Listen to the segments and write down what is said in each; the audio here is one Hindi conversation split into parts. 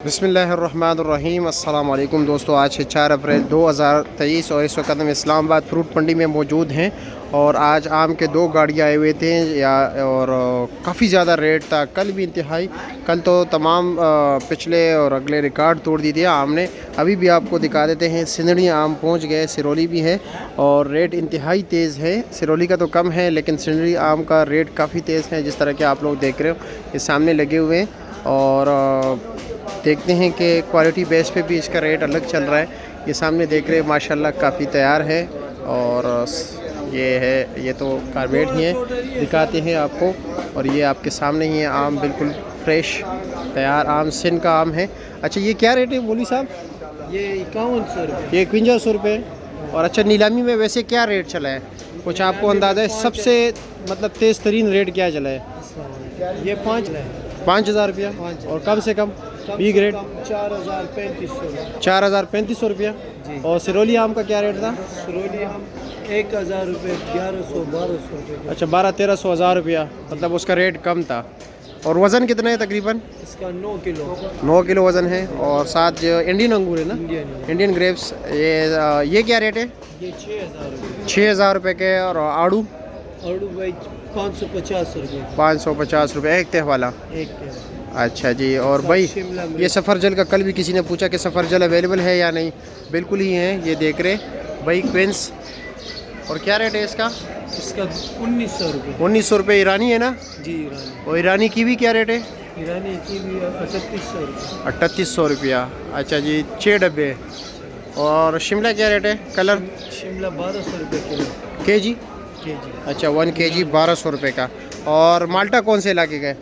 बिस्मिल्लाहिर्रहमानिर्रहीम। अस्सलाम वालेकुम दोस्तों, आज है 4 अप्रैल 2023 और इस वक्त हम इस्लामाबाद फ्रूट मंडी में मौजूद हैं। और आज आम के 2 गाड़ियाँ आए हुए थे और काफ़ी ज़्यादा रेट था। कल भी इंतहाई, कल तो तमाम पिछले और अगले रिकॉर्ड तोड़ दी थी आम ने। अभी भी आपको दिखा देते हैं, सिंदड़ी आम पहुँच गए, सिरोली भी है और रेट इंतहाई तेज़ है। सिरोली का तो कम है लेकिन सिंदड़ी आम का रेट काफ़ी तेज़ है, जिस तरह के आप लोग देख रहे हो ये सामने लगे हुए हैं। और देखते हैं कि क्वालिटी बेस पे भी इसका रेट अलग चल रहा है। ये सामने देख रहे हैं माशाल्लाह काफ़ी तैयार है और ये है, ये तो कार्बेट ही है, दिखाते हैं आपको। और ये आपके सामने ही है आम, बिल्कुल फ्रेश तैयार आम, सिंध का आम है। अच्छा, ये क्या रेट है बोली साहब? ये 5100 रुपये। ये 5100 रुपये। और अच्छा, नीलामी में वैसे क्या रेट चला है, कुछ आपको अंदाज़ा है? सबसे मतलब तेज़ तरीन रेट क्या चला है? ये 5000 रुपया। और कम से कम बी ग्रेड 4035 रुपया। और सिरोली आम का क्या रेट था? सिरोली हम 1000 रुपये, 1100-1200 रुपये। अच्छा, 1200-1300 हज़ार रुपया, मतलब उसका रेट कम था। और वज़न कितना है तकरीबन? इसका 9 किलो 9 किलो वज़न है। और साथ जो इंडियन अंगूर है ना, इंडियन ग्रेप्स, ये क्या रेट है? ये 6000 रुपये। 6000 रुपये के। और आड़ू? आड़ू भाई 550 रुपये। 550 रुपये एक तह वाला। एक अच्छा जी। और भाई ये सफ़रजल का कल भी किसी ने पूछा कि सफ़रजल अवेलेबल है या नहीं, बिल्कुल ही है, ये देख रहे भाई क्विंस। और क्या रेट है इसका? इसका 1900 रुपये। 1900 रुपये। ईरानी है ना? जी ईरानी। और ईरानी कीवी क्या रेट है? ईरानी कीवी 3800 रुपये। 3800 रुपया। अच्छा जी, 6 डब्बे। और शिमला क्या रेट है? कलर शिमला 1200 रुपये किलो। केजी? अच्छा, 1 केजी 1200 रुपये का। और माल्टा कौन से इलाके का है?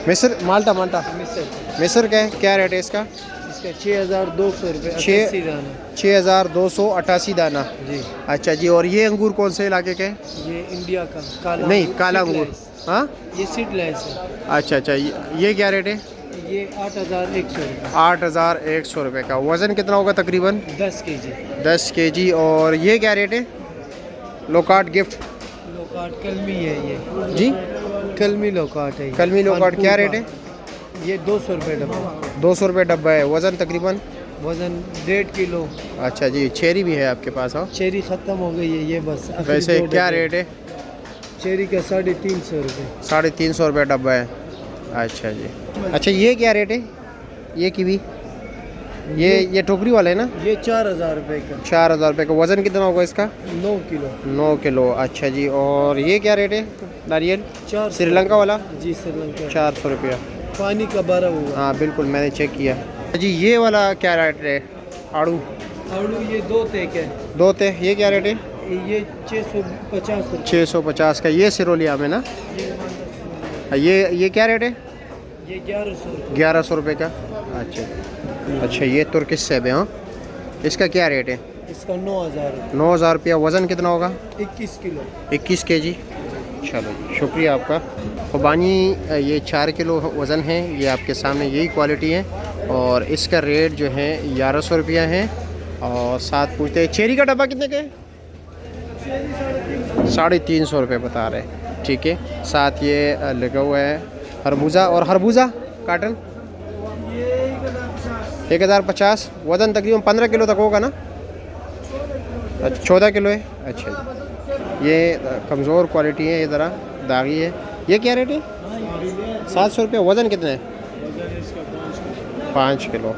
मिस्र माल्टा मिस्र का है, क्या रेट है इसका? इसका 6200 रुपये। 6288 दाना जी। अच्छा जी। और ये अंगूर कौन से इलाके के? ये इंडिया का काला नहीं, काला अंगूर। हाँ, ये सीडलेस है। अच्छा, ये क्या रेट है? ये 8100 रुपये। 8100 रुपये का। वज़न कितना होगा तकरीबन? 10 केजी। 10 केजी। और ये क्या रेट है? लोकाट गिफ्ट लोकाट कलमी है ये जी, कलमी लोकाट है। कलमी लोकाट क्या रेट है? ये 200 रुपये डब्बा। 200 रुपये डब्बा है। वज़न तकरीबन? वज़न 1.5 किलो। अच्छा जी। चेरी भी है आपके पास? हाँ, चेरी ख़त्म हो गई है, ये बस। वैसे क्या रेट है? चेरी का 350 रुपये। 350 रुपये डब्बा है। अच्छा जी। अच्छा, ये क्या रेट है? ये कीवी, ये टोकरी वाला है ना? ये 4000 रुपये का। 4000 रुपये का। वज़न कितना होगा इसका? 9 किलो। 9 किलो। अच्छा जी। और ये क्या रेट है? नारियल 400। श्रीलंका वाला? जी श्रीलंका। 400 रुपया। पानी का 12 हुआ। हाँ बिल्कुल, मैंने चेक किया जी। ये वाला क्या रेट है? आड़ू? आड़ू ये 2 तेक है। 2 थे, ये क्या रेट है? ये 650 रुपये। 650 का। ये सिरोली आम है ना? ये क्या रेट है? ये 1100 रुपये। 1100 रुपये का। अच्छा, ये तुर्किश सेब है। हाँ, इसका क्या रेट है? इसका 9000 रुपये। 9000 रुपया। वज़न कितना होगा? 21 किलो। 21 केजी। चलो जी, शुक्रिया आपका। खुबानी ये 4 किलो वज़न है, ये आपके सामने यही क्वालिटी है। और इसका रेट जो है 1100 रुपया है। और साथ पूछते हैं चेरी का डब्बा कितने का है? 350 रुपये बता रहे। ठीक है। साथ ये लगा हुआ है खरबूजा। और खरबूजा काटन 1050। वज़न तकरीबन 15 किलो तक होगा ना? अच्छा, 14 किलो है। अच्छा, ये कमज़ोर क्वालिटी है, ये ज़रा दागी है। ये क्या रेट है? 700 रुपये। वज़न कितना है? 5 किलो।